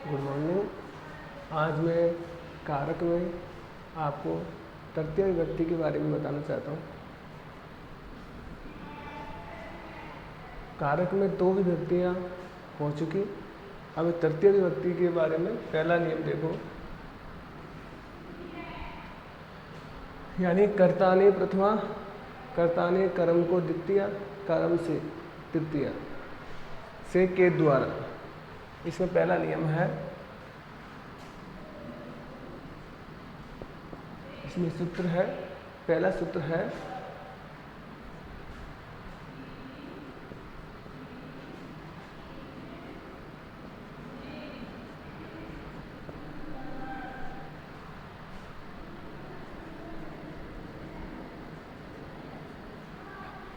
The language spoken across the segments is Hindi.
Good morning. आज मैं कारक में आपको तृतीय विभक्ति के बारे में बताना चाहता हूँ। कारक में दो विभक्तियाँ हो चुकी, अब तृतीय विभक्ति के बारे में पहला नियम देखो, यानी कर्ताने प्रथमा, कर्ताने कर्म को द्वितीय, कर्म से तृतीय से के द्वारा। इसमें पहला नियम है, इसमें सूत्र है, पहला सूत्र है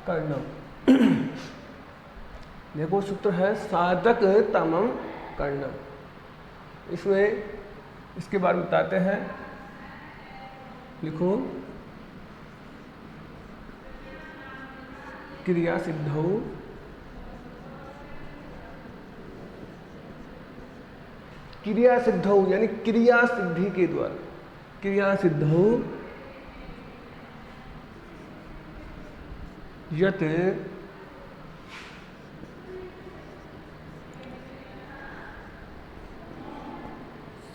कर्णम। देखो सूत्र है साधक तमम कर्णम। इसमें इसके बारे में बताते हैं, लिखो क्रिया सिद्धौ, क्रिया सिद्धौ यानी क्रिया सिद्धि के द्वारा, क्रिया सिद्धौ यत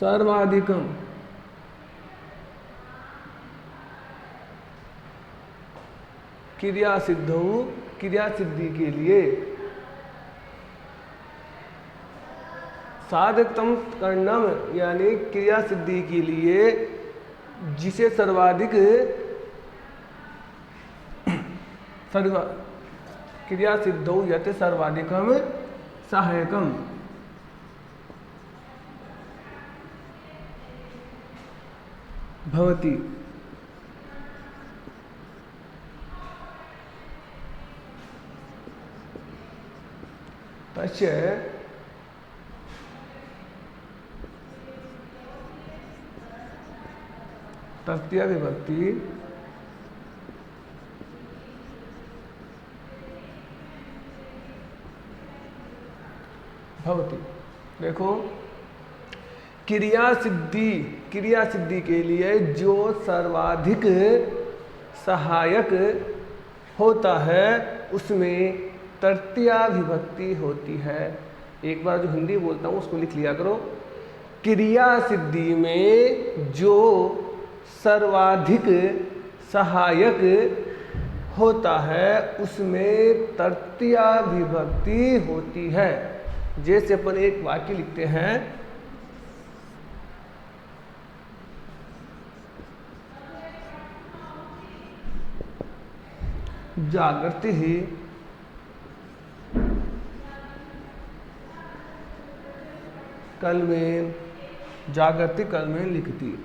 सर्वाधिकम क्रिया सिद्धौ, क्रिया सिद्धि के लिए साधकतम कर्णम यानी क्रिया सिद्धि के लिए जिसे सर्वाधिक क्रिया सिद्धौ यत सर्वाधिकम सहायकम भवति। तस्य तृतीया विभक्ति भवति। देखो क्रिया सिद्धि, क्रिया सिद्धि के लिए जो सर्वाधिक सहायक होता है उसमें तृतीया विभक्ति होती है। एक बार जो हिंदी बोलता हूँ उसको लिख लिया करो। क्रिया सिद्धि में जो सर्वाधिक सहायक होता है उसमें तृतीया विभक्ति होती है। जैसे अपन एक वाक्य लिखते हैं, जागृति ही कल में, जागृति कल में लिखती।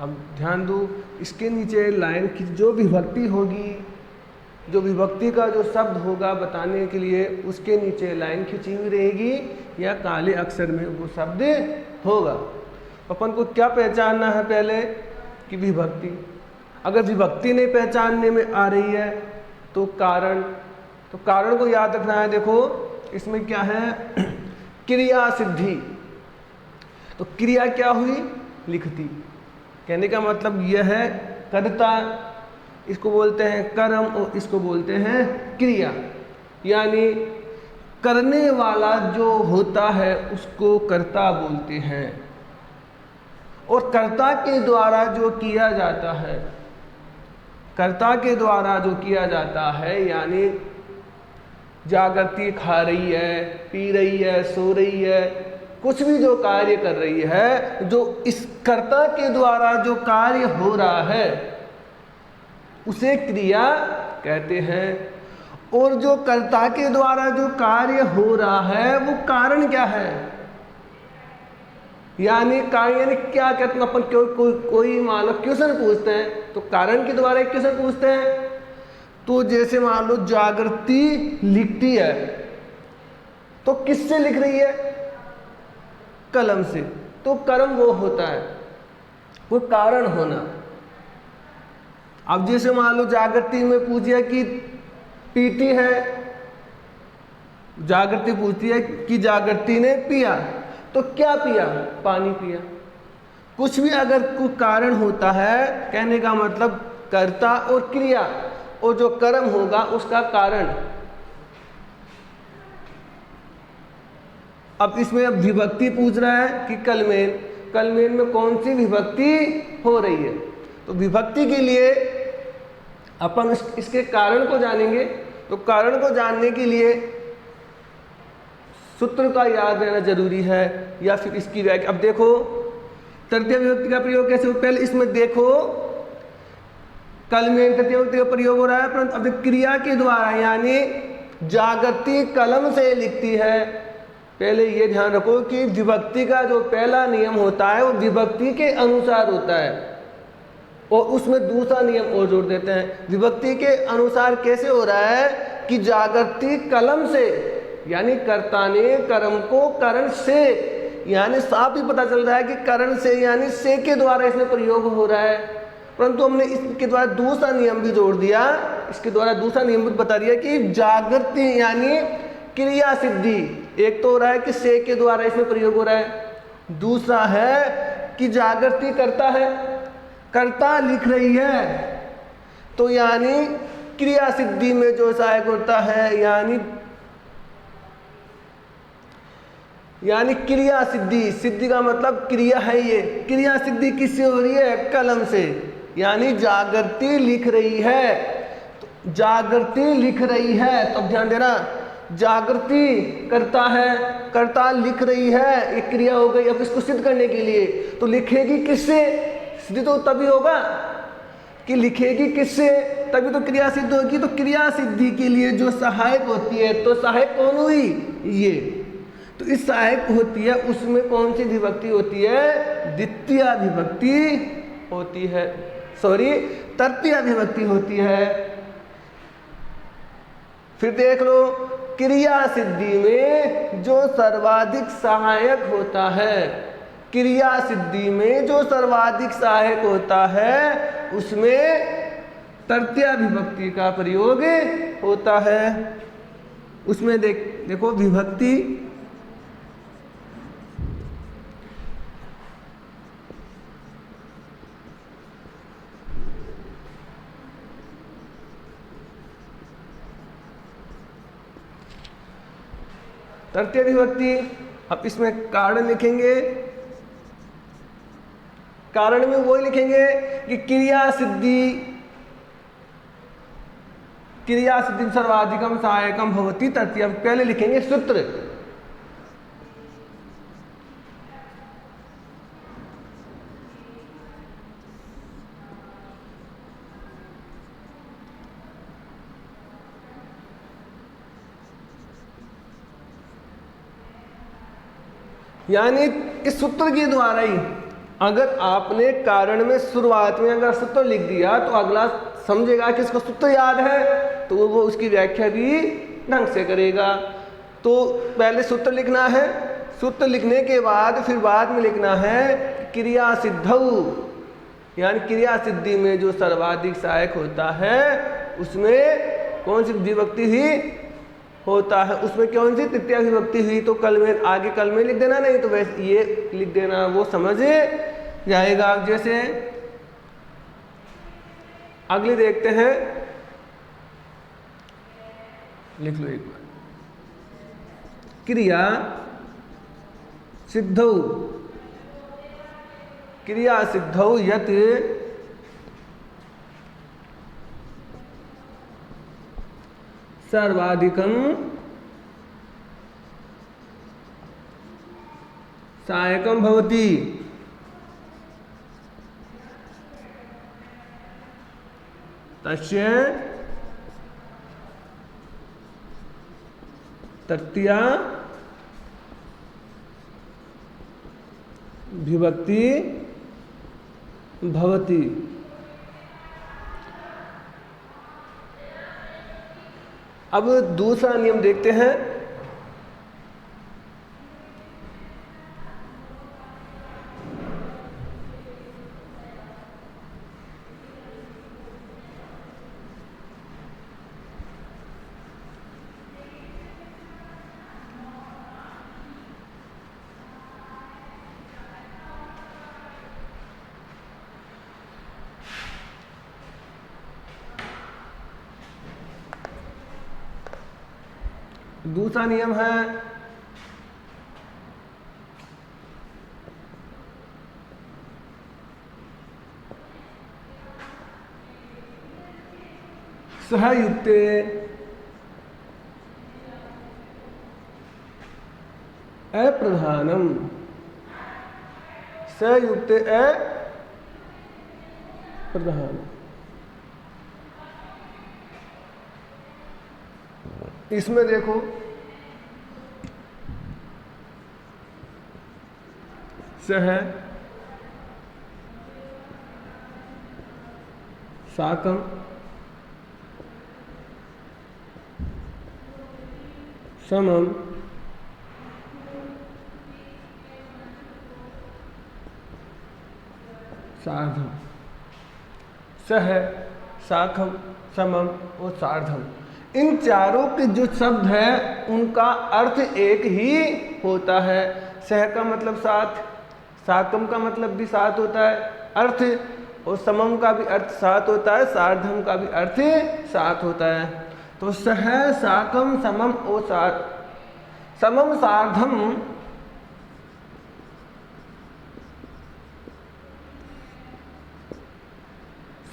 अब ध्यान दो, इसके नीचे लाइन की जो विभक्ति होगी, जो विभक्ति का जो शब्द होगा बताने के लिए उसके नीचे लाइन खींची हुई रहेगी या काले अक्षर में वो शब्द होगा। अपन को क्या पहचानना है पहले कि विभक्ति। अगर विभक्ति नहीं पहचानने में आ रही है तो कारण, तो कारण को याद रखना है। देखो इसमें क्या है, क्रिया सिद्धि, तो क्रिया क्या हुई, लिखती। कहने का मतलब यह है कर्ता, इसको बोलते हैं कर्म और इसको बोलते हैं क्रिया। यानी करने वाला जो होता है उसको कर्ता बोलते हैं और कर्ता के द्वारा जो किया जाता है, कर्ता के द्वारा जो किया जाता है, यानी जागृति खा रही है, पी रही है, सो रही है, कुछ भी जो कार्य कर रही है, जो इस कर्ता के द्वारा जो कार्य हो रहा है उसे क्रिया कहते हैं। और जो कर्ता के द्वारा जो कार्य हो रहा है वो कारण क्या है, यानी कार्य यानी क्या कहते हैं। अपन कोई मान लो क्वेश्चन पूछते हैं तो कारण के द्वारा एक क्वेश्चन पूछते हैं। तो जैसे मान लो जागृति लिखती है तो किससे लिख रही है, कलम से, तो कर्म वो होता है, वो कारण होना। अब जैसे मान लो जागृति में पूछिए कि पीती है, जागृति पूछती है कि जागृति ने पिया, तो क्या पिया? पानी पिया। कुछ भी अगर कोई कारण होता है, कहने का मतलब कर्ता और क्रिया, और जो कर्म होगा उसका कारण। अब इसमें अब विभक्ति पूछ रहा है कि कलमेन, कलमेन में कौन सी विभक्ति हो रही है। तो विभक्ति के लिए अपन इसके कारण को जानेंगे। तो कारण को जानने के लिए सूत्र का याद रहना जरूरी है, या फिर इसकी व्याख्या। अब देखो तृतीय विभक्ति का प्रयोग कैसे हो, पहले इसमें देखो कलमेन तृतीय विभक्ति का प्रयोग हो रहा है, परंतु अब क्रिया के द्वारा, यानी जागृति कलम से लिखती है। पहले ये ध्यान रखो कि विभक्ति का जो पहला नियम होता है वो विभक्ति के अनुसार होता है, और उसमें दूसरा नियम और जोड़ देते हैं। विभक्ति के अनुसार कैसे हो रहा है कि जागृति कलम से, यानी कर्ता ने कर्म को करण से, यानी साफ ही पता चल रहा है कि करण से यानी से के द्वारा इसमें प्रयोग हो रहा है। परंतु हमने इसके द्वारा दूसरा नियम भी जोड़ दिया, इसके द्वारा दूसरा नियम भी बता दिया कि जागृति यानी क्रिया सिद्धि। एक तो हो रहा है कि से के द्वारा इसमें प्रयोग हो रहा है, दूसरा है कि जागृति करता है, कर्ता लिख रही है, तो यानी क्रिया सिद्धि में जो सहायक होता है, यानी क्रिया सिद्धि। सिद्धि का मतलब क्रिया है, ये क्रिया सिद्धि किससे हो रही है? कलम से, यानी जागृति लिख रही है। तो जागृति लिख रही है, तो अब ध्यान देना, जागृति करता है, कर्ता लिख रही है, एक क्रिया हो गई। अब इसको सिद्ध करने के लिए तो लिखेगी किससे? सिद्ध तो तभी होगा कि लिखेगी किससे, तभी तो क्रिया सिद्ध होगी। तो क्रिया सिद्धि के लिए जो सहायक होती है, तो सहायक कौन हुई? ये। तो इस सहायक होती है, उसमें कौन सी विभक्ति होती है? द्वितीय विभक्ति होती है, सॉरी तृतीय विभक्ति होती है। फिर देख लो, क्रिया सिद्धि में जो सर्वाधिक सहायक होता है, क्रिया सिद्धि में जो सर्वाधिक सहायक होता है, उसमें तृतीय विभक्ति का प्रयोग होता है। उसमें देखो विभक्ति तृतीय विभक्ति। अब इसमें कारण लिखेंगे, कारण में वो लिखेंगे कि क्रिया सिद्धि सर्वाधिकम सहायकम भवति तृतीय। पहले लिखेंगे सूत्र, यानी इस सूत्र के द्वारा ही, अगर आपने कारण में शुरुआत में अगर सूत्र लिख दिया तो अगला समझेगा कि इसको सूत्र याद है, तो वो उसकी व्याख्या भी ढंग से करेगा। तो पहले सूत्र लिखना है, सूत्र लिखने के बाद फिर बाद में लिखना है क्रिया सिद्धौ, यानी क्रिया सिद्धि में जो सर्वाधिक सहायक होता है उसमें कौन सी विभक्ति ही होता है, उसमें कौन सी तृतीय विभक्ति हुई। तो कल में आगे कल में लिख देना, नहीं तो वैसे ये लिख देना, वो समझ जाएगा। जैसे अगली देखते हैं, लिख लो एक बार, क्रिया सिद्धौ, क्रिया सिद्धौ यत् सर्वाधिकम सहायकम भवति तस्य तृतीया विभक्ति भवति। अब दूसरा नियम देखते हैं। दूसरा नियम है सहयुक्ते अप्रधानम। सहयुक्ते अप्रधानम, इसमें देखो सह साकम समम सार्धम। सह साकम समम और सार्धम, इन चारों के जो शब्द है उनका अर्थ एक ही होता है। सह का मतलब साथ, साकम का मतलब भी साथ होता है अर्थ, और समम का भी अर्थ साथ होता है, सार्धम का भी अर्थ साथ होता है। तो सह साकम समम और समम सार्धम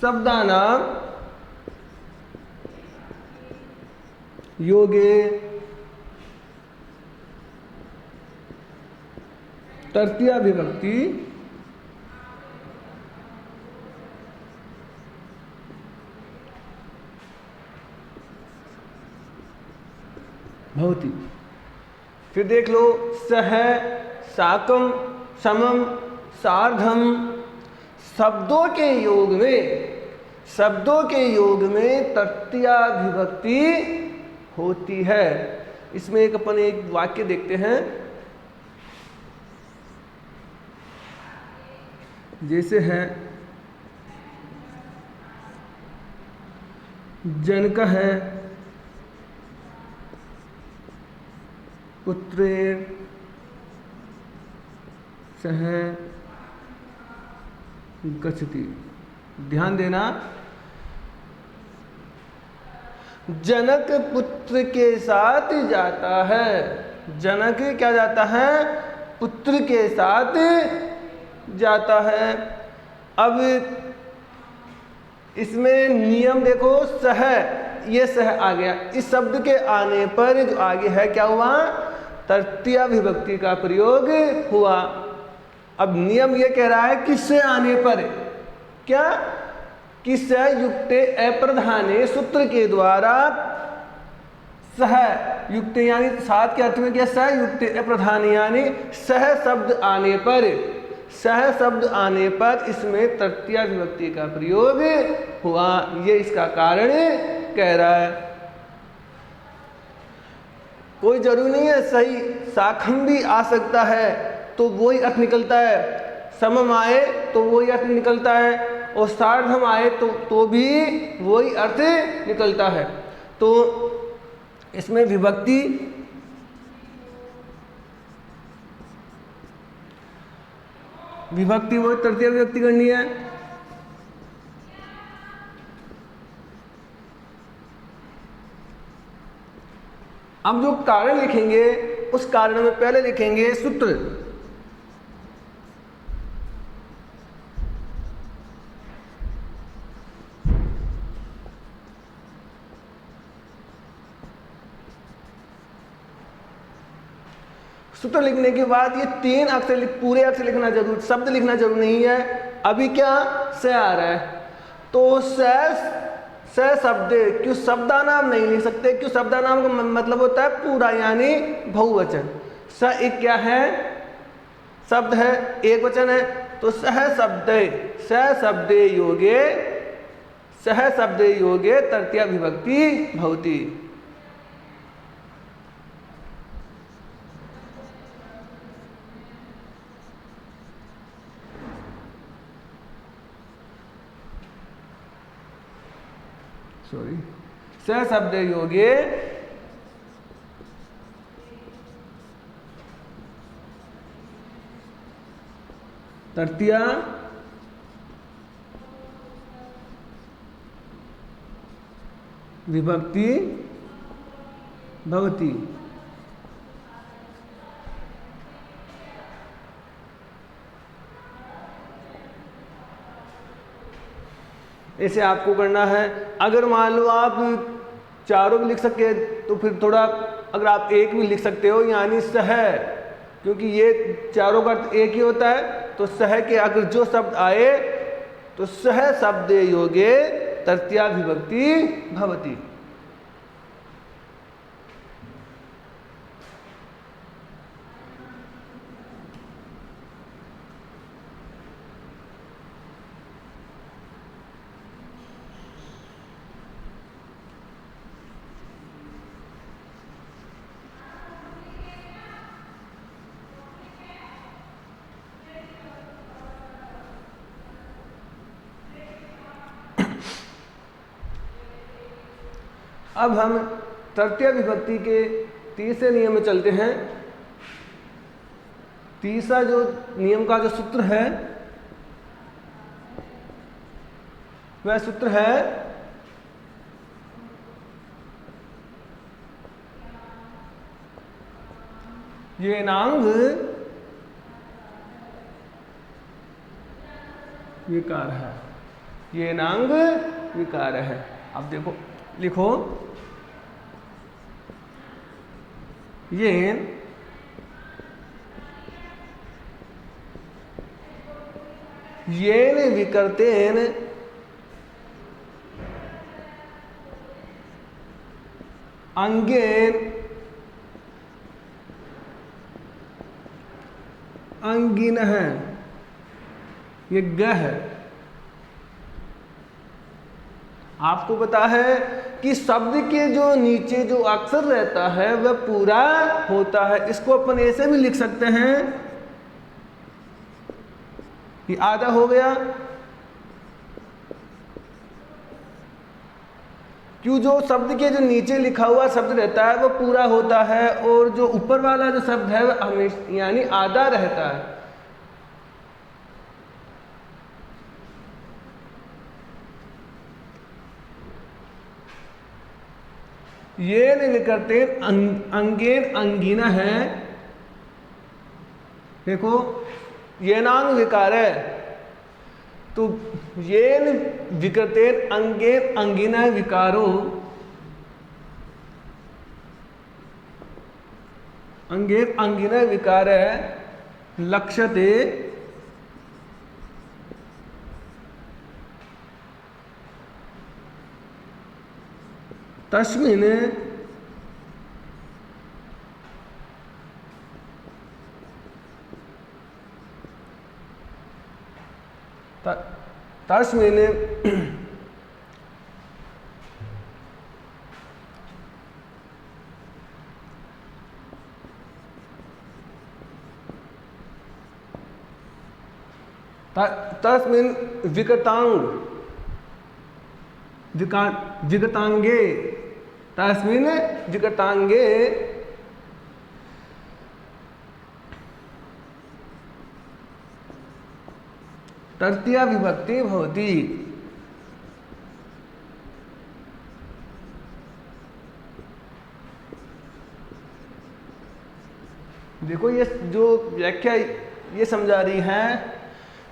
शब्दानाम योगे तृतीया विभक्ति भवति। फिर देख लो, सह साकम समम सार्धम शब्दों के योग में तृतीया विभक्ति होती है। इसमें अपन एक वाक्य देखते हैं, जैसे है जनक है पुत्रे सह गच्छति। ध्यान देना, जनक पुत्र के साथ जाता है। जनक क्या जाता है? पुत्र के साथ जाता है। अब इसमें नियम देखो, सह, ये सह आ गया, इस शब्द के आने पर जो आगे है क्या हुआ? तृतीया विभक्ति का प्रयोग हुआ। अब नियम ये कह रहा है कि से आने पर क्या, कि सहयुक्ते अप्रधाने सूत्र के द्वारा सह युक्त यानी साथ के अर्थ में क्या, सहयुक्ते अप्रधान यानी सह शब्द आने पर, सह शब्द आने पर इसमें तृतीया विभक्ति का प्रयोग हुआ। ये इसका कारण कह रहा है। कोई जरूरी नहीं है सही साखम भी आ सकता है तो वही अर्थ निकलता है, समम आए तो वही अर्थ निकलता है, और सार्धम आए तो भी वही अर्थ निकलता है। तो इसमें विभक्ति वो तृतीय विभक्ति करनी है। अब जो कारण लिखेंगे उस कारण में पहले लिखेंगे सूत्र। सूत्र लिखने के बाद ये तीन अक्षर पूरे अक्षर लिखना जरूर, शब्द लिखना जरूर नहीं है। अभी क्या से आ रहा है तो स शब्द, क्यों शब्दानाम नहीं लिख सकते? क्यों शब्दानाम का मतलब होता है पूरा यानी बहुवचन। स एक क्या है? शब्द है, एक वचन है, तो सह शब्दे योगे तृतीया विभक्ति भवति। स शब्द योगे तृतीया विभक्ति भवति। ऐसे आपको करना है। अगर मान लो आप चारों भी लिख सके तो फिर थोड़ा, अगर आप एक भी लिख सकते हो यानी सह, क्योंकि ये चारों का अर्थ एक ही होता है, तो सह के अगर जो शब्द आए तो सह शब्द योगे तृतीया विभक्ति भवति। अब हम तृतीय विभक्ति के तीसरे नियम में चलते हैं। तीसरा जो नियम का जो सूत्र है वह सूत्र है येनांग विकार है। येनांग विकार है। अब देखो, लिखो येन येन विकर्तेन अंगेन अंगिनः, ये ग है। आपको पता है कि शब्द के जो नीचे जो अक्षर रहता है वह पूरा होता है। इसको अपन ऐसे भी लिख सकते हैं कि आधा हो गया, क्यों जो शब्द के जो नीचे लिखा हुआ शब्द रहता है वो पूरा होता है और जो ऊपर वाला जो शब्द है वह हमेशा यानी आधा रहता है। ये नहीं करते अंगेन अंगिना है। देखो येनांग विकार है, तो येन विकर्तेन अंगेन अंगिना विकारो, अंगेन अंगिना विकार है लक्ष्यते तस्मिन् तस्मिन् तस्मिन् विकटांगे तस्मिन् विकटांगे तृतीया विभक्ति भवति। देखो ये जो व्याख्या ये समझा रही है,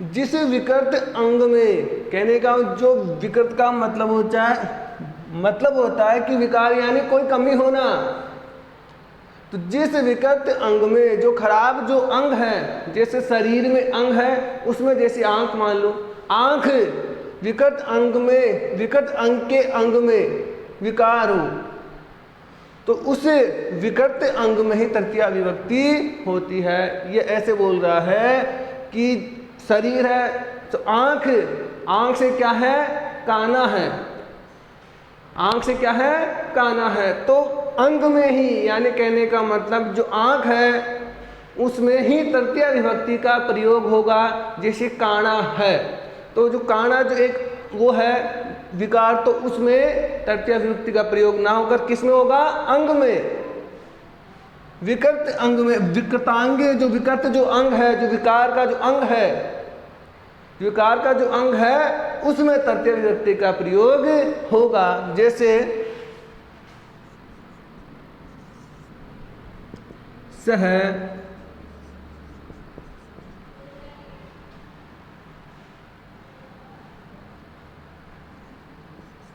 जिस विकृत अंग में, कहने का जो विकृत का मतलब होता है कि विकार यानी कोई कमी होना। तो जिस विकृत अंग में जो खराब जो अंग है, जैसे शरीर में अंग है उसमें जैसे आंख मान लो, आंख विकृत अंग में, विकृत अंग के अंग में विकार हो तो उस विकृत अंग में ही तृतीया विभक्ति होती है। ये ऐसे बोल रहा है कि शरीर है तो आंख, आंख से क्या है, काना है, आंख से क्या है, काना है। तो अंग में ही, यानी कहने का मतलब जो आंख है उसमें ही तृतीया विभक्ति का प्रयोग होगा। जैसे काना है तो जो काना जो एक वो है विकार, तो उसमें तृतीया विभक्ति का प्रयोग ना होकर किस में होगा, अंग में, विकृत अंग में। विकृतांगे जो विकृत जो अंग है, जो विकार का जो अंग है, विकार का जो अंग है उसमें तृतीय विभक्ति का प्रयोग होगा। जैसे सह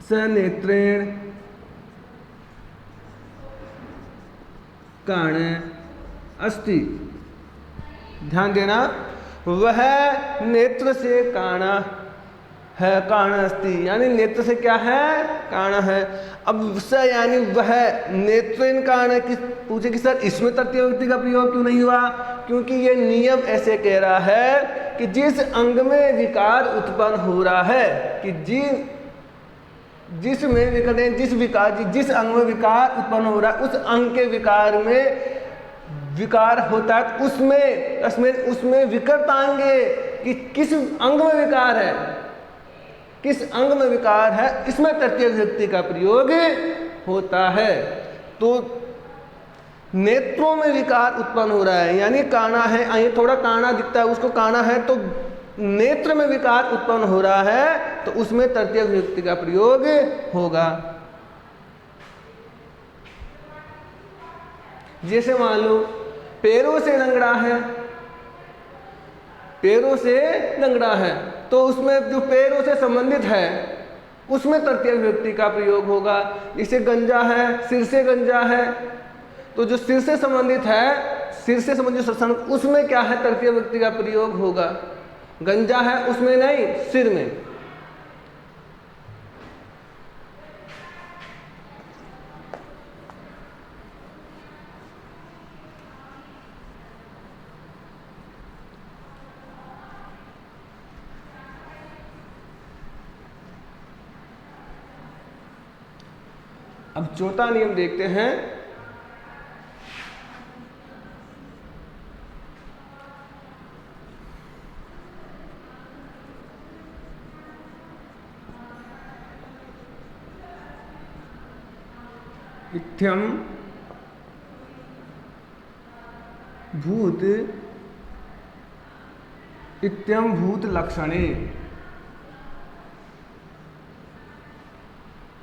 स नेत्रेण काण अस्ति। ध्यान देना, वह नेत्र से काणा है, काण अस्ति यानी नेत्र से क्या है, काण है। अब स यानी वह, नेत्रेण काण किस पूछे कि सर इसमें तृतीय विभक्ति का प्रयोग क्यों नहीं हुआ? क्योंकि ये नियम ऐसे कह रहा है कि जिस अंग में विकार उत्पन्न हो रहा है, कि जिस अंग में विकार उत्पन्न हो रहा है, उस अंग के विकार में विकार होता है, उसमें विकर्तांगे कि किस अंग में विकार है, किस अंग में विकार है, इसमें तृतीय विभक्ति का प्रयोग होता है। तो नेत्रों में विकार उत्पन्न हो रहा है यानी काणा है, ये थोड़ा काणा दिखता है, उसको काणा है, तो नेत्र में विकार उत्पन्न हो रहा है तो उसमें तृतीय विभक्ति का प्रयोग होगा। जैसे मान लो पैरों से लंगड़ा है, पैरों से लंगड़ा है, तो उसमें जो पैरों से संबंधित है उसमें तृतीय विभक्ति का प्रयोग होगा। जैसे गंजा है, सिर से गंजा है, तो जो सिर से संबंधित है, सिर से संबंधित उसमें क्या है, तृतीय विभक्ति का प्रयोग होगा। गंजा है उसमें नहीं, सिर में। अब चौथा नियम देखते हैं। इत्थम भूत लक्षणे,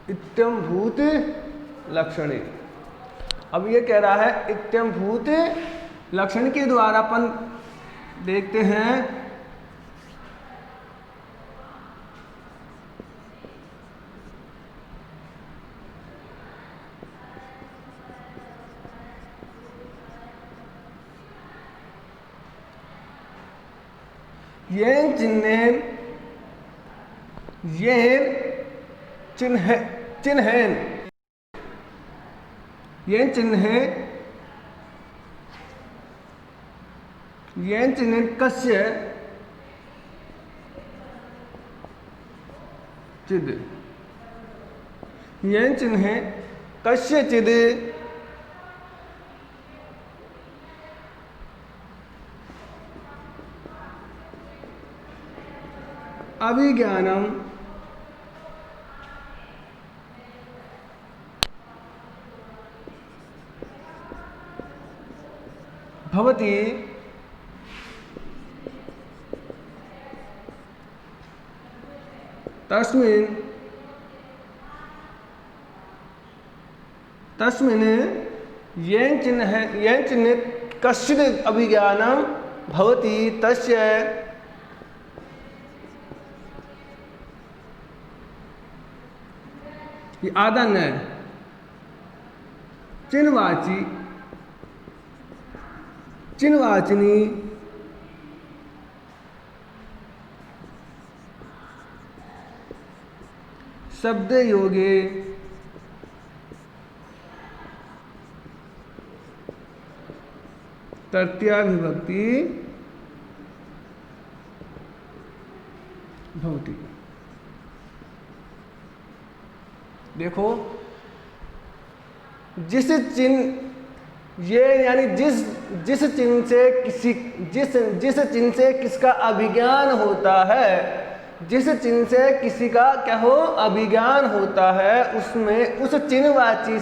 इत्यम भूत लक्षणे। अब ये कह रहा है इत्यम भूत लक्षण के द्वारा अपन देखते हैं येन चिन्हेन कस्य चिद, येन चिन्हे कस्य चिद अभिज्ञानम भवति तस्मिन् येन चिन्हे कश्चित् अभिज्ञानम भवति तस्य ये आदन है, चिन्हवाचिनी शब्द योगे तृतीया विभक्ति भवति। देखो, जिस चिन्ह ये यानी जिस चिन्ह से किसका अभिज्ञान होता है, जिस चिन्ह से किसी का क्या हो अभिज्ञान होता है, उसमें उस चिन्हवाची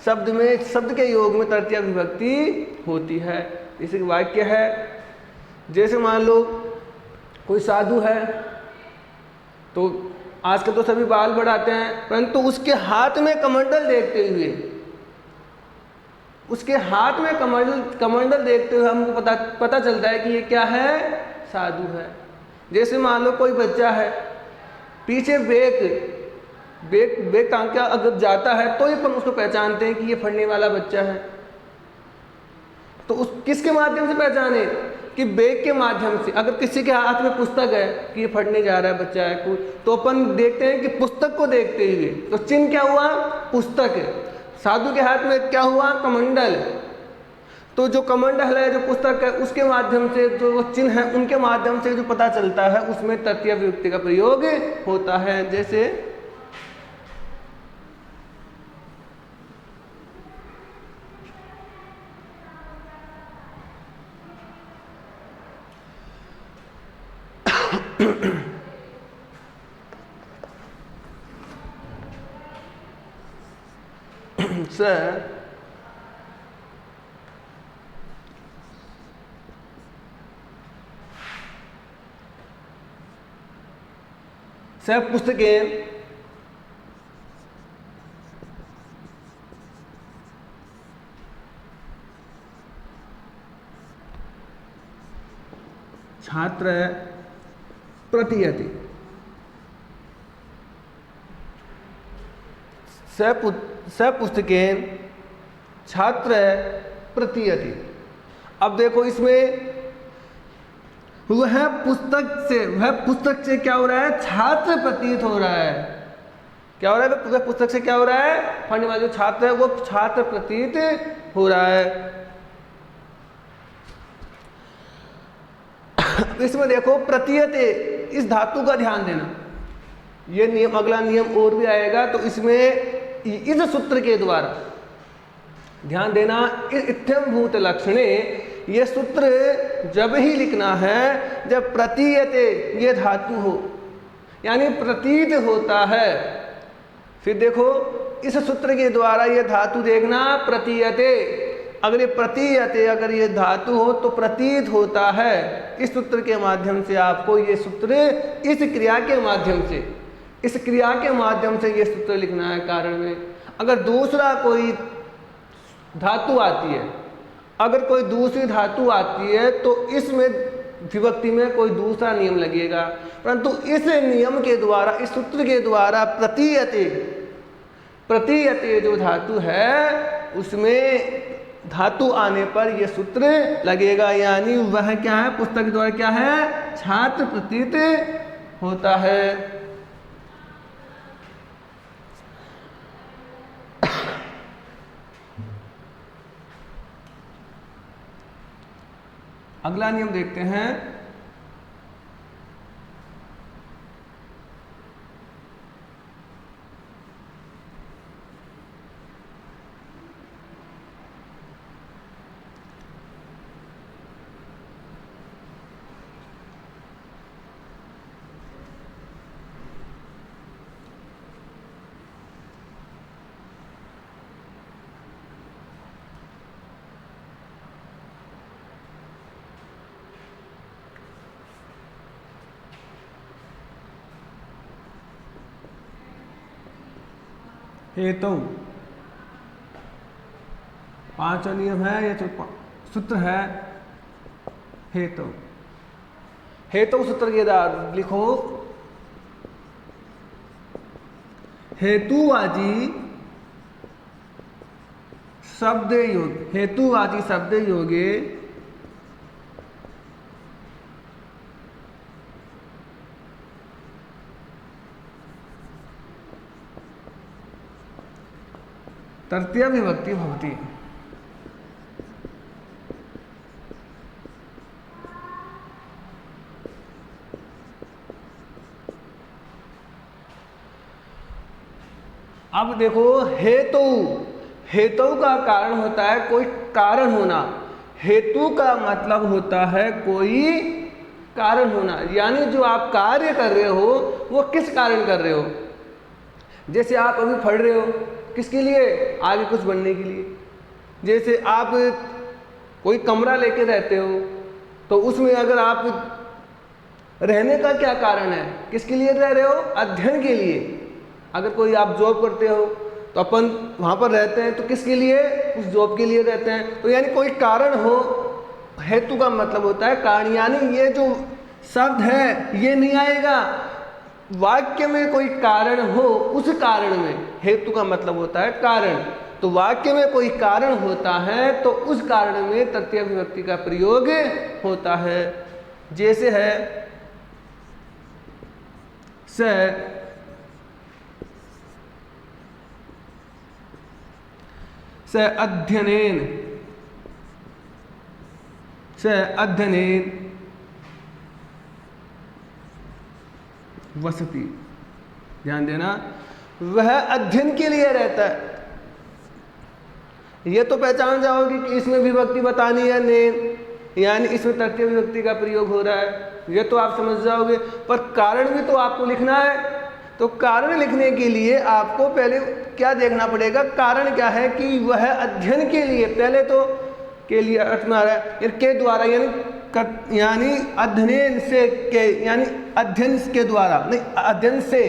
शब्द में शब्द के योग में तृतीय विभक्ति होती है। जैसे वाक्य है, जैसे मान लो कोई साधु है, तो आजकल तो सभी बाल बढ़ाते हैं, परंतु उसके हाथ में कमंडल देखते हुए, हमको पता चलता है कि ये क्या है, साधु है। जैसे मान लो कोई बच्चा है, पीछे बेग टांग के अगर जाता है तो ही अपन उसको पहचानते हैं कि ये पढ़ने वाला बच्चा है। तो उस किसके माध्यम से पहचाने कि बेग के माध्यम से। अगर किसी के हाथ में पुस्तक है कि ये पढ़ने जा रहा है बच्चा है कोई, तो अपन देखते हैं कि पुस्तक को देखते हुए, तो चिन्ह क्या हुआ, पुस्तक है। साधु के हाथ में क्या हुआ, कमंडल। तो जो कमंडल है, जो पुस्तक है, उसके माध्यम से जो वो चिन्ह है उनके माध्यम से जो पता चलता है उसमें तृतीय विभक्ति का प्रयोग होता है। जैसे स पुस्तकें छात्र प्रतीयते। स पुस्तकें छात्र प्रतीयते। अब देखो इसमें वह पुस्तक से क्या हो रहा है, छात्र प्रतीत हो रहा है। क्या हो रहा है, वह पुस्तक से क्या हो रहा है, पढ़ने वाला जो छात्र है वो छात्र प्रतीत हो रहा है। इसमें देखो प्रतीयते, इस धातु का ध्यान देना। ये नियम, अगला नियम और भी आएगा, तो इसमें इस सूत्र के द्वारा ध्यान देना। इस इत्थम भूत लक्षणे, ये सूत्र जब ही लिखना है जब प्रतीयते ये धातु हो, यानी प्रतीत होता है। फिर देखो इस सूत्र के द्वारा ये धातु देखना, प्रतीयते। अगर ये प्रतीयते, अगर ये धातु हो तो प्रतीत होता है। इस सूत्र के माध्यम से आपको ये सूत्र, इस क्रिया के माध्यम से, इस क्रिया के माध्यम से ये सूत्र लिखना है कारण में। अगर दूसरा कोई धातु आती है, अगर कोई दूसरी धातु आती है तो इसमें विभक्ति में कोई दूसरा नियम लगेगा, परंतु इस नियम के द्वारा, इस सूत्र के द्वारा प्रतीयते जो धातु है उसमें धातु आने पर यह सूत्र लगेगा, यानी वह क्या है, पुस्तक के द्वारा क्या है, छात्र प्रतीत होता है। अगला नियम देखते हैं। हेतु, पांचवा नियम है, ये सूत्र है हेतु। हेतु सूत्र के द्वारा लिखो, हेतुवाची शब्द योग, हेतुवाची शब्द योगे तृतीया विभक्ति भवति। अब देखो हेतु, हेतु का कारण होता है कोई कारण होना। हेतु का मतलब होता है कोई कारण होना, यानी जो आप कार्य कर रहे हो वो किस कारण कर रहे हो। जैसे आप अभी पढ़ रहे हो, किसके लिए, आगे कुछ बनने के लिए। जैसे आप कोई कमरा लेके रहते हो तो उसमें अगर आप रहने का क्या कारण है, किसके लिए रह रहे हो, अध्ययन के लिए। अगर कोई आप जॉब करते हो तो अपन वहाँ पर रहते हैं तो किसके लिए, उस जॉब के लिए रहते हैं। तो यानी कोई कारण हो। हेतु का मतलब होता है कारण, यानी ये जो शब्द है ये नहीं आएगा वाक्य में कोई कारण हो, उस कारण में, हेतु का मतलब होता है कारण, तो वाक्य में कोई कारण होता है तो उस कारण में तृतीय विभक्ति का प्रयोग होता है। जैसे है स अध्ययनेन, स अध्ययनेन वसति। ध्यान देना, वह अध्ययन के लिए रहता है। ये तो पहचान जाओगे कि इसमें विभक्ति बतानी है नेन, यानी इसमें तृतीय विभक्ति का प्रयोग हो रहा है, ये तो आप समझ जाओगे। पर कारण भी तो आपको लिखना है, तो कारण लिखने के लिए आपको पहले क्या देखना पड़ेगा, कारण क्या है कि वह अध्ययन के लिए, पहले तो के लिए अर्थ में आ रहा है, के द्वारा, यानी अध्ययन से, के यानी अध्ययन के द्वारा, नहीं अध्ययन से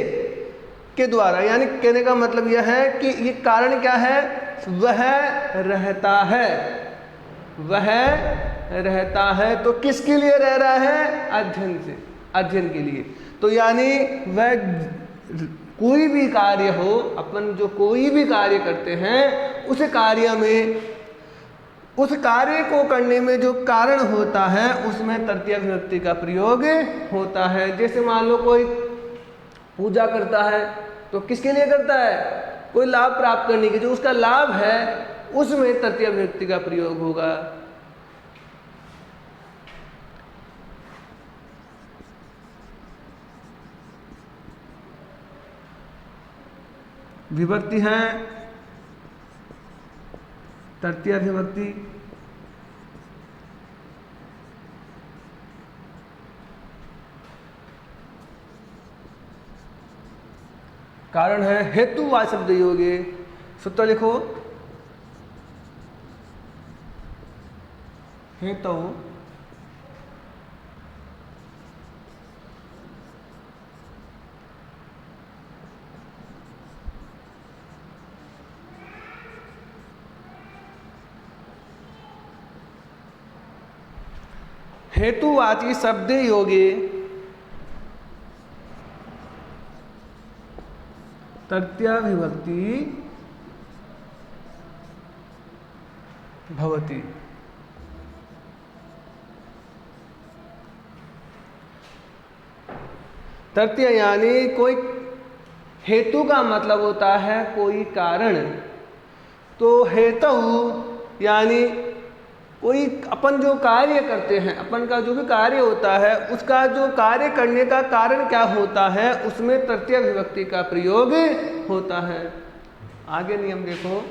के द्वारा, यानी कहने का मतलब यह है कि ये कारण क्या है, वह रहता है, वह रहता है। तो किसके लिए रह रहा है, अध्ययन से, अध्ययन के लिए। तो यानी वह कोई भी कार्य हो, अपन जो कोई भी कार्य करते हैं उस कार्य में, उस कार्य को करने में जो कारण होता है उसमें तृतीय विभक्ति का प्रयोग होता है। जैसे मान लो कोई पूजा करता है तो किसके लिए करता है, कोई लाभ प्राप्त करने के, जो उसका लाभ है उसमें तृतीय विभक्ति का प्रयोग होगा। विभक्ति है तृतीय विभक्ति, कारण है हेतुवाचक शब्द योगे। सूत्र लिखो, हेतु हेतुवाची शब्द योगे तृतीय विभक्ति भवति। तृतीय यानी कोई, हेतु का मतलब होता है कोई कारण, तो हेतु यानी कोई अपन जो कार्य करते हैं, अपन का जो भी कार्य होता है उसका जो कार्य करने का कारण क्या होता है उसमें तृतीय विभक्ति का प्रयोग होता है। आगे नियम देखो,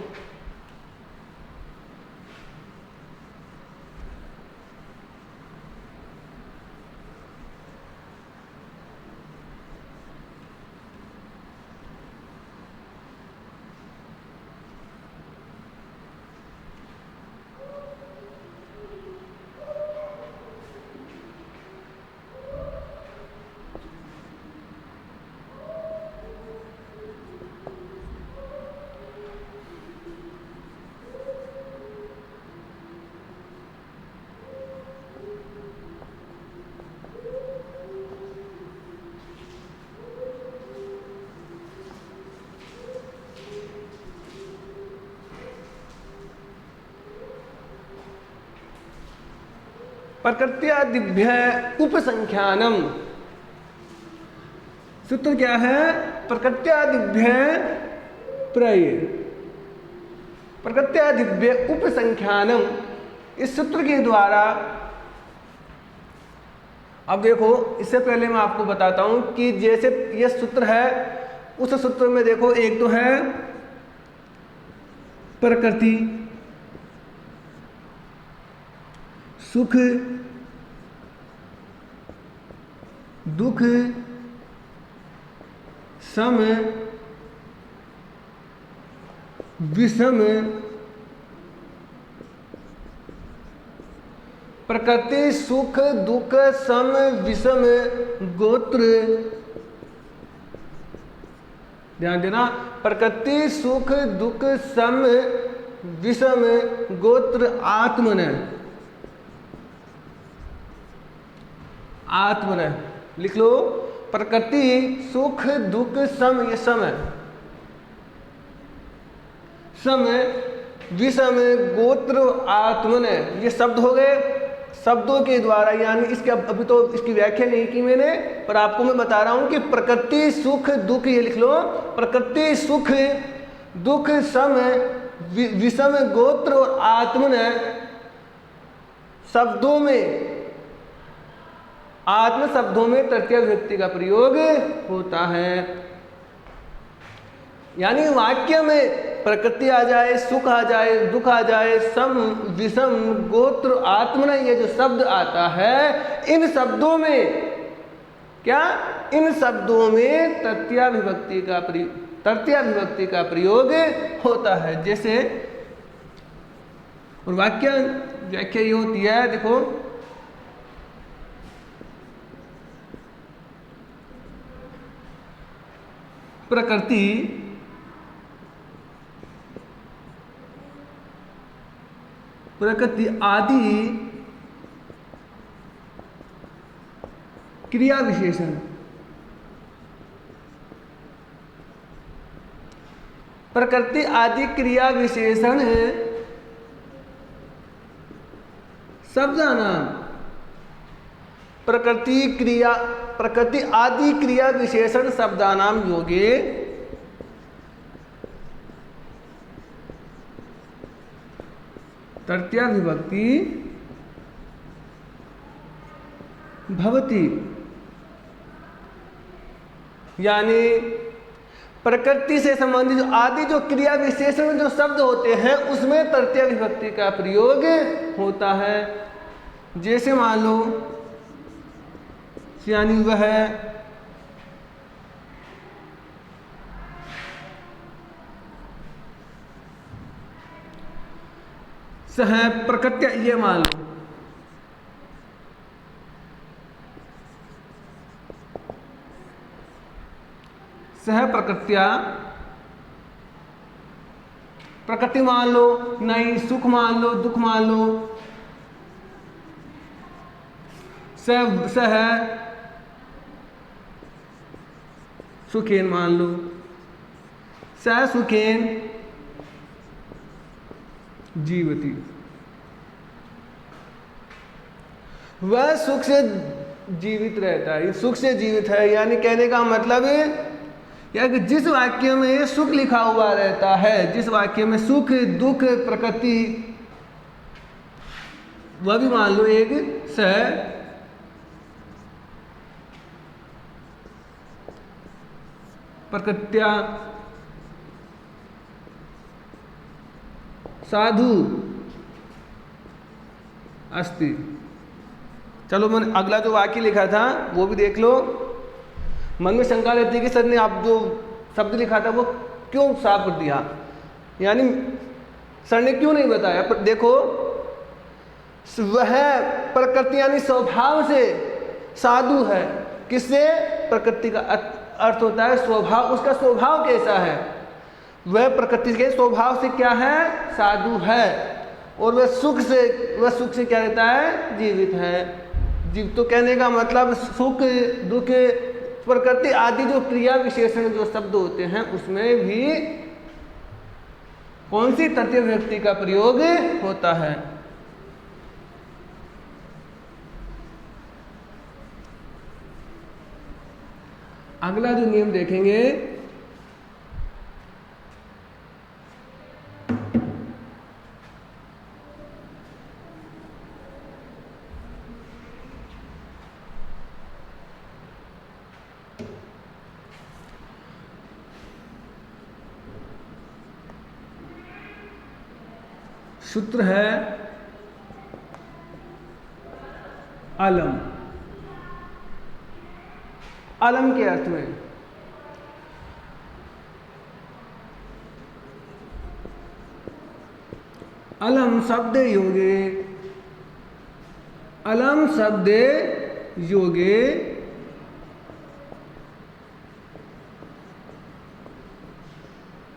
प्रकृत्यादिभ्य उपसंख्यानम। सूत्र क्या है, प्रकृत्यादिभ्य प्रय, प्रकृत्यादिभ्य उपसंख्यानम। इस सूत्र के द्वारा, अब देखो इससे पहले मैं आपको बताता हूं कि जैसे यह सूत्र है, उस सूत्र में देखो एक तो है प्रकृति, सुख, दुख, सम, विषम। प्रकृति, सुख, दुख, सम, विषम, गोत्र। ध्यान देना, प्रकृति, सुख, दुख, सम, विषम, गोत्र, आत्मन। आत्मन लिख लो, प्रकृति सुख दुख सम, ये सम है, सम विषम गोत्र आत्मन, ये शब्द हो गए। शब्दों के द्वारा, यानी इसके अभी तो इसकी व्याख्या नहीं की मैंने, पर आपको मैं बता रहा हूं कि प्रकृति सुख दुख, ये लिख लो, प्रकृति सुख दुख सम विषम गोत्र और आत्मन शब्दों में, आत्म शब्दों में तृतीय विभक्ति का प्रयोग होता है। यानी वाक्य में प्रकृति आ जाए, सुख आ जाए, दुख आ जाए, सम विषम गोत्र आत्मन, ये जो शब्द आता है, इन शब्दों में क्या, इन शब्दों में तृतीया विभक्ति का प्रयोग होता है। जैसे, और वाक्य व्याख्या ये होती है, देखो, प्रकृति आदि क्रिया विशेषण, प्रकृति आदि क्रिया विशेषण है शब्दानाम, प्रकृति आदि क्रिया विशेषण शब्दानाम योगे तृतीया विभक्ति भवति। यानी प्रकृति से संबंधित जो आदि जो क्रिया विशेषण जो शब्द होते हैं, उसमें तृतीया विभक्ति का प्रयोग होता है। जैसे मान लो, यानी वह सह प्रकृत्या, ये मान लो, सह प्रकृत्या, प्रकृति मान लो, नहीं सुख मान लो, दुख मान लो, सह सुखेन मान लो, सह सुखेन जीवती, वह सुख से जीवित रहता है, सुख से जीवित है। यानी कहने का मतलब है या कि जिस वाक्य में सुख लिखा हुआ रहता है, जिस वाक्य में सुख दुख प्रकृति, वह भी मान लो एक सह प्रकृत्या साधु अस्ति। चलो, मैंने अगला जो वाक्य लिखा था वो भी देख लो। मन में शंका रहती है कि सर ने आप जो शब्द लिखा था वो क्यों साफ कर दिया, यानी सर ने क्यों नहीं बताया। पर देखो, वह प्रकृति यानी स्वभाव से साधु है। किससे? प्रकृति का अर्थ होता है स्वभाव, उसका स्वभाव कैसा है, वह प्रकृति के स्वभाव से क्या है, साधु है। और वह सुख से क्या रहता है, जीवित है। जीव तो कहने का मतलब सुख दुख प्रकृति आदि जो क्रिया विशेषण जो शब्द होते हैं, उसमें भी कौन सी तृतीय विभक्ति का प्रयोग होता है। अगला जो नियम देखेंगे, सूत्र है अलम। अलम के अर्थ में अलम शब्द योगे, अलम शब्द योगे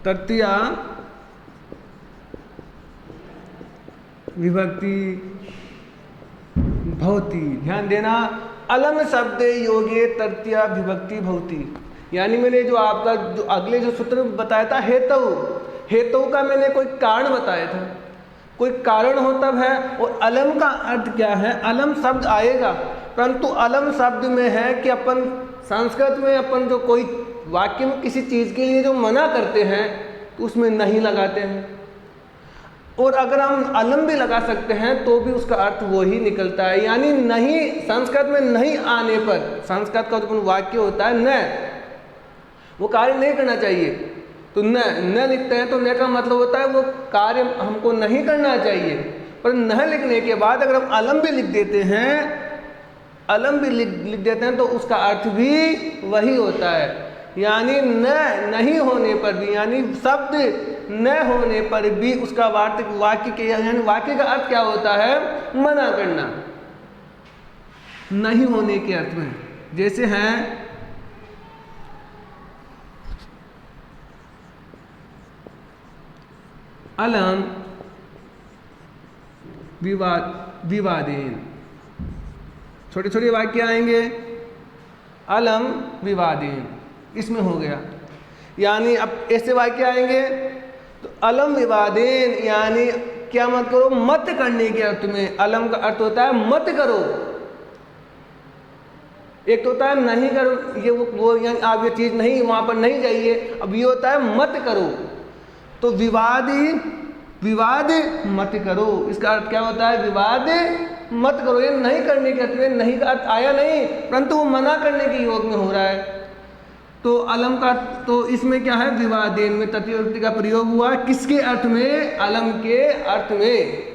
तृतीया विभक्ति भवति। ध्यान देना, अलम शब्द योगे तृतीया विभक्ति भवति। यानी मैंने जो आपका जो अगले जो सूत्र बताया था हेतु का मैंने कोई कारण बताया था, कोई कारण हो तब है। और अलम का अर्थ क्या है, अलम शब्द आएगा, परंतु अलम शब्द में है कि अपन संस्कृत में अपन जो कोई वाक्य में किसी चीज़ के लिए जो मना करते हैं तो उसमें नहीं लगाते हैं, और अगर हम अलम भी लगा सकते हैं तो भी उसका अर्थ वही निकलता है। यानी नहीं, संस्कृत में नहीं आने पर, संस्कृत का जो वाक्य होता है न, वो कार्य नहीं करना चाहिए, तो न लिखते हैं तो न का मतलब होता है वो कार्य हमको नहीं करना चाहिए। पर न लिखने के बाद अगर हम अलम भी लिख देते हैं, अलम भी लिख देते हैं तो उसका अर्थ भी वही होता है। यानी नहीं होने पर भी, यानी शब्द न होने पर भी उसका वाक्य के यानी वाक्य का अर्थ क्या होता है, मना करना, नहीं होने के अर्थ में। जैसे हैं अलम विवादेन, छोटे छोटे वाक्य आएंगे, अलम विवादेन, इसमें हो गया। यानी अब ऐसे वाक्य आएंगे तो अलम विवादेन यानी क्या मत करो, मत करने के अर्थ में। अलम का अर्थ होता है मत करो, एक तो होता है नहीं करो, ये वो यानी आप ये चीज़ नहीं, वहाँ पर नहीं जाइए, अब ये होता है मत करो। तो विवाद मत करो, इसका अर्थ क्या होता है, विवाद मत करो, ये नहीं करने के अर्थ में, नहीं का अर्थ आया नहीं, परंतु वो मना करने के योग में हो रहा है। तो अलम का, तो इसमें क्या है, विवादेन में तृतीय विभक्ति का प्रयोग हुआ, किसके अर्थ में, अलम के अर्थ में।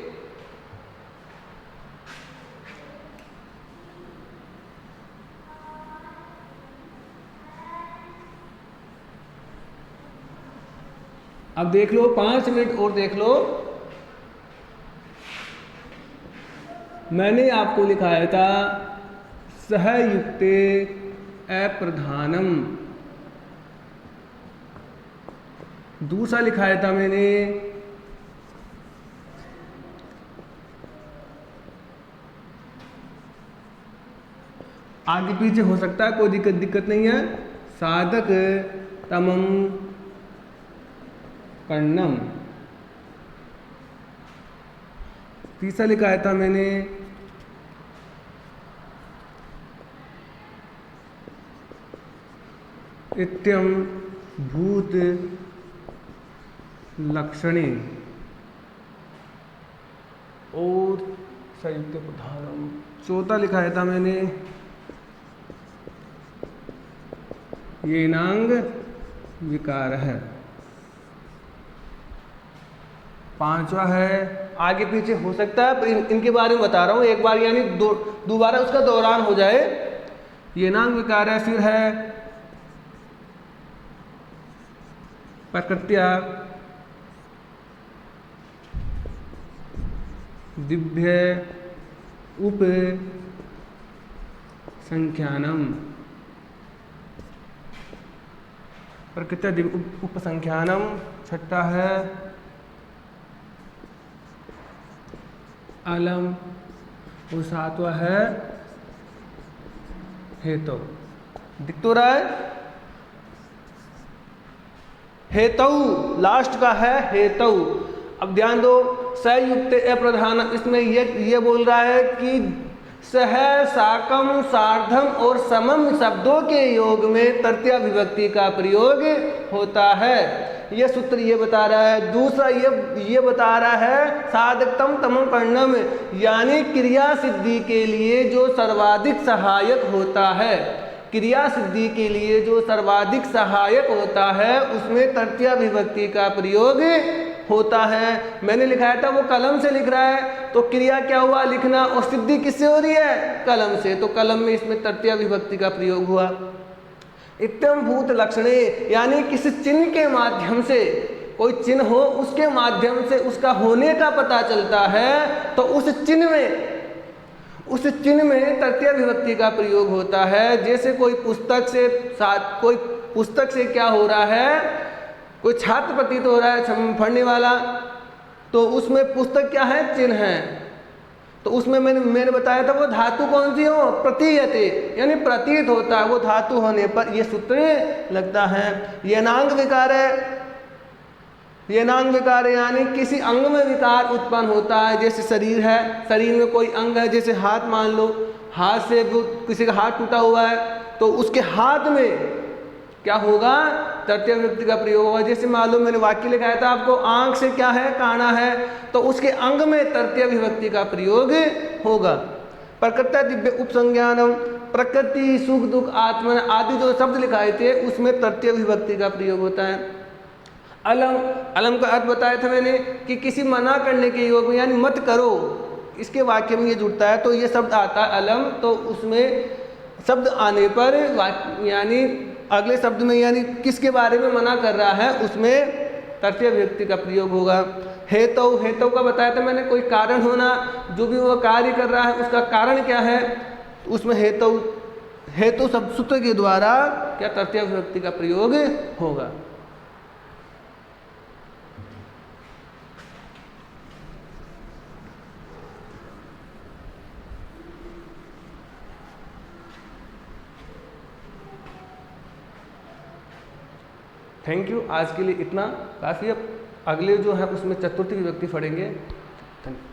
अब देख लो, 5 मिनट और देख लो। मैंने आपको लिखाया था सहयुक्ते अप्रधानम, दूसरा लिखाया था मैंने आगे पीछे हो सकता है, कोई दिक्कत नहीं है, साधक तमम कर्णम। तीसरा लिखाया था मैंने इत्यम भूत लक्षणे और संयुक्त प्रधानम। चौथा लिखाया था मैंने ये नांग विकार है। पांचवा है, आगे पीछे हो सकता है, पर इनके बारे में बता रहा हूँ एक बार, यानी दोबारा उसका दौरान हो जाए। ये नांग विकार है, फिर है प्रकृत्या दिव्य उप संख्यानम, प्रकृत्या दिव्य उप संख्यानम। छठा है अलम, और सातवां है हेतु। दिख तो रहा है, हेतु लास्ट का है हेतु। अब ध्यान दो, संयुक्त अप्रधान, इसमें ये बोल रहा है कि सह, साकम, सार्धम और समम शब्दों के योग में तृतीया विभक्ति का प्रयोग होता है। ये सूत्र ये बता रहा है। दूसरा ये बता रहा है साधकतम तमम कर्णम, यानी क्रिया सिद्धि के लिए जो सर्वाधिक सहायक होता है, क्रिया सिद्धि के लिए जो सर्वाधिक सहायक होता है उसमें तृतीया विभक्ति का प्रयोग होता है। मैंने लिखाया था वो कलम से लिख रहा है, तो क्रिया क्या हुआ, लिखना, और सिद्धि किससे हो रही है, कलम से, तो कलम में इसमें तृतीया विभक्ति का प्रयोग हुआ। इत्यम भूत लक्षणे, यानी किसी चिन्ह के माध्यम से, कोई चिन्ह हो उसके माध्यम से उसका होने का पता चलता है, तो उस चिन्ह में तृतीया विभक्ति का प्रयोग होता है। जैसे कोई पुस्तक से क्या हो रहा है, कोई छात्र प्रतीत हो रहा है पढ़ने वाला, तो उसमें पुस्तक क्या है, चिन्ह है। तो उसमें मैंने बताया था वो धातु कौन सी हो, प्रतीयते, यानी प्रतीत होता है, वो धातु होने पर ये सूत्र लगता है। यनांग विकार है, यनांग विकार है यानी किसी अंग में विकार उत्पन्न होता है। जैसे शरीर है, शरीर में कोई अंग है, जैसे हाथ मान लो, हाथ से वो किसी का हाथ टूटा हुआ है तो उसके हाथ में क्या होगा, तृतीय विभक्ति का प्रयोग होगा। जैसे मान लो मैंने वाक्य लिखाया था आपको, आंख से क्या है, काना है, तो उसके अंग में तृतीय विभक्ति का प्रयोग होगा। प्रकृति दिव्य उपसंज्ञानम, प्रकृति सुख दुख आत्मन आदि जो शब्द लिखाए थे उसमें तृतीय विभक्ति का प्रयोग होता है। अलम, अलम का अर्थ बताया था मैंने कि किसी मना करने के योग में, यानी मत करो, इसके वाक्य में ये जुड़ता है तो ये शब्द आता है अलम। तो उसमें शब्द आने पर यानी अगले शब्द में यानी किसके बारे में मना कर रहा है उसमें तृतीय विभक्ति का प्रयोग होगा। हेतु, हेतु का बताया था मैंने, कोई कारण होना, जो भी वो कार्य कर रहा है उसका कारण क्या है, उसमें हेतु, हेतु शब्द सूत्र के द्वारा क्या तृतीय विभक्ति का प्रयोग होगा। थैंक यू, आज के लिए इतना काफ़ी। अब अगले जो है उसमें चतुर्थी विभक्ति पढ़ेंगे। धन्यवाद।